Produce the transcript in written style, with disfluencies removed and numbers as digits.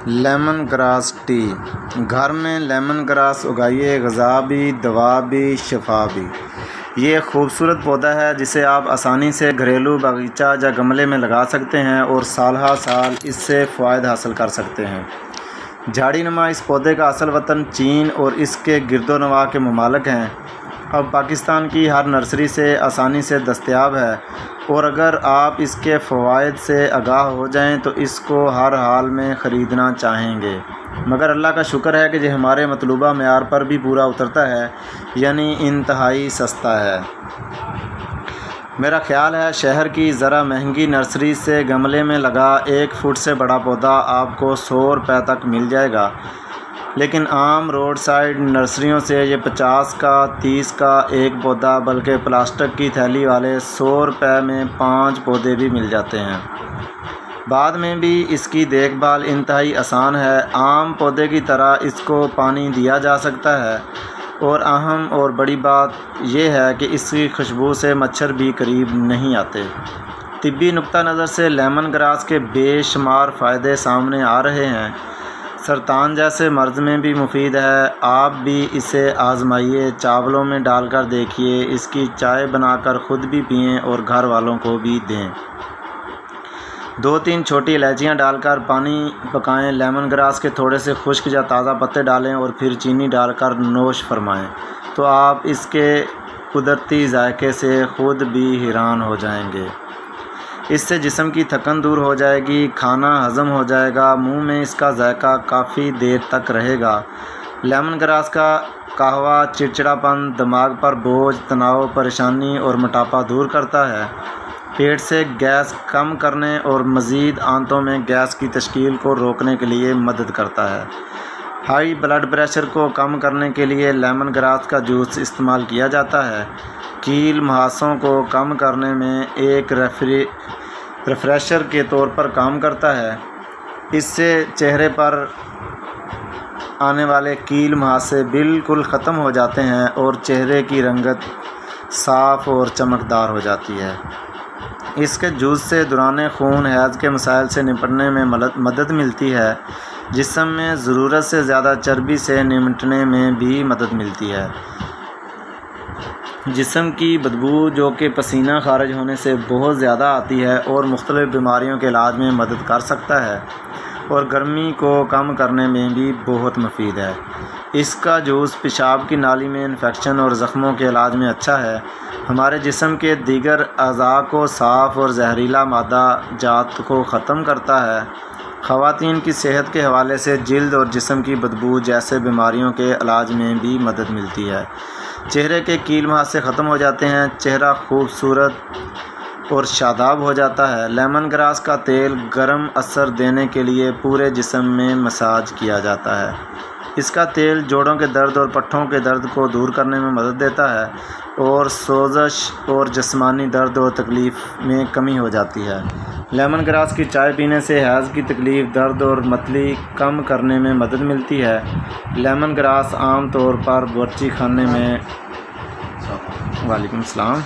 Lemon grass T. گھر میں lemon grass اگائیے، غذا بھی، دوا بھی، شفا بھی۔ یہ ایک خوبصورت پودا ہے جسے آپ آسانی سے گھریلو باغیچہ یا گملے میں لگا سکتے ہیں اور سالہ سال اس سے فوائد حاصل کر سکتے ہیں۔ جھاڑی نما اس پودے کا اصل وطن چین اور اس کے گرد و نواح کے ممالک ہیں۔ اب پاکستان کی ہر نرسری سے آسانی سے دستیاب ہے، اور اگر آپ اس کے فوائد سے آگاہ ہو جائیں تو اس کو ہر حال میں خریدنا چاہیں گے۔ مگر اللہ کا شکر ہے کہ یہ ہمارے مطلوبہ معیار پر بھی پورا اترتا ہے، یعنی انتہائی سستا ہے۔ میرا خیال ہے شہر کی ذرا مہنگی نرسری سے گملے میں لگا 1 فٹ سے بڑا پودا آپ کو 100 روپے تک مل جائے گا، لیکن عام روڈ سائڈ نرسریوں سے یہ 50 کا 30 کا ایک پودا، بلکہ پلاسٹک کی تھیلی والے 100 روپے میں 5 پودے بھی مل جاتے ہیں۔ بعد میں بھی اس کی دیکھ بھال انتہائی آسان ہے۔ عام پودے کی طرح اس کو پانی دیا جا سکتا ہے، اور اہم اور بڑی بات یہ ہے کہ اس کی خوشبو سے مچھر بھی قریب نہیں آتے۔ طبی نقطہ نظر سے لیمن گراس کے بے شمار فائدے سامنے آ رہے ہیں۔ سرطان جیسے مرض میں بھی مفید ہے۔ آپ بھی اسے آزمائیے، چاولوں میں ڈال کر دیکھیے، اس کی چائے بنا کر خود بھی پئیں اور گھر والوں کو بھی دیں۔ 2-3 چھوٹی الائچیاں ڈال کر پانی پکائیں، لیمن گراس کے تھوڑے سے خشک یا تازہ پتے ڈالیں اور پھر چینی ڈال کر نوش فرمائیں تو آپ اس کے قدرتی ذائقے سے خود بھی حیران ہو جائیں گے۔ اس سے جسم کی تھکن دور ہو جائے گی، کھانا ہضم ہو جائے گا، منہ میں اس کا ذائقہ کافی دیر تک رہے گا۔ لیمن گراس کا قہوہ چڑچڑاپن، دماغ پر بوجھ، تناؤ، پریشانی اور موٹاپا دور کرتا ہے۔ پیٹ سے گیس کم کرنے اور مزید آنتوں میں گیس کی تشکیل کو روکنے کے لیے مدد کرتا ہے۔ ہائی بلڈ پریشر کو کم کرنے کے لیے لیمن گراس کا جوس استعمال کیا جاتا ہے۔ کیل مہاسوں کو کم کرنے میں ایک ریفریشر کے طور پر کام کرتا ہے۔ اس سے چہرے پر آنے والے کیل مہاسے بالکل ختم ہو جاتے ہیں اور چہرے کی رنگت صاف اور چمکدار ہو جاتی ہے۔ اس کے جوس سے دوران خون، حیض کے مسائل سے نپٹنے میں مدد ملتی ہے۔ جسم میں ضرورت سے زیادہ چربی سے نمٹنے میں بھی مدد ملتی ہے۔ جسم کی بدبو جو کہ پسینہ خارج ہونے سے بہت زیادہ آتی ہے اور مختلف بیماریوں کے علاج میں مدد کر سکتا ہے، اور گرمی کو کم کرنے میں بھی بہت مفید ہے۔ اس کا جوس پیشاب کی نالی میں انفیکشن اور زخموں کے علاج میں اچھا ہے۔ ہمارے جسم کے دیگر اعضاء کو صاف اور زہریلا مادہ جات کو ختم کرتا ہے۔ خواتین کی صحت کے حوالے سے جلد اور جسم کی بدبو جیسے بیماریوں کے علاج میں بھی مدد ملتی ہے۔ چہرے کے کیل مہاسے ختم ہو جاتے ہیں، چہرہ خوبصورت اور شاداب ہو جاتا ہے۔ لیمن گراس کا تیل گرم اثر دینے کے لیے پورے جسم میں مساج کیا جاتا ہے۔ اس کا تیل جوڑوں کے درد اور پٹھوں کے درد کو دور کرنے میں مدد دیتا ہے، اور سوزش اور جسمانی درد و تکلیف میں کمی ہو جاتی ہے۔ لیمن گراس کی چائے پینے سے حیض کی تکلیف، درد اور متلی کم کرنے میں مدد ملتی ہے۔ لیمن گراس عام طور پر باورچی خانے میں وعلیکم السلام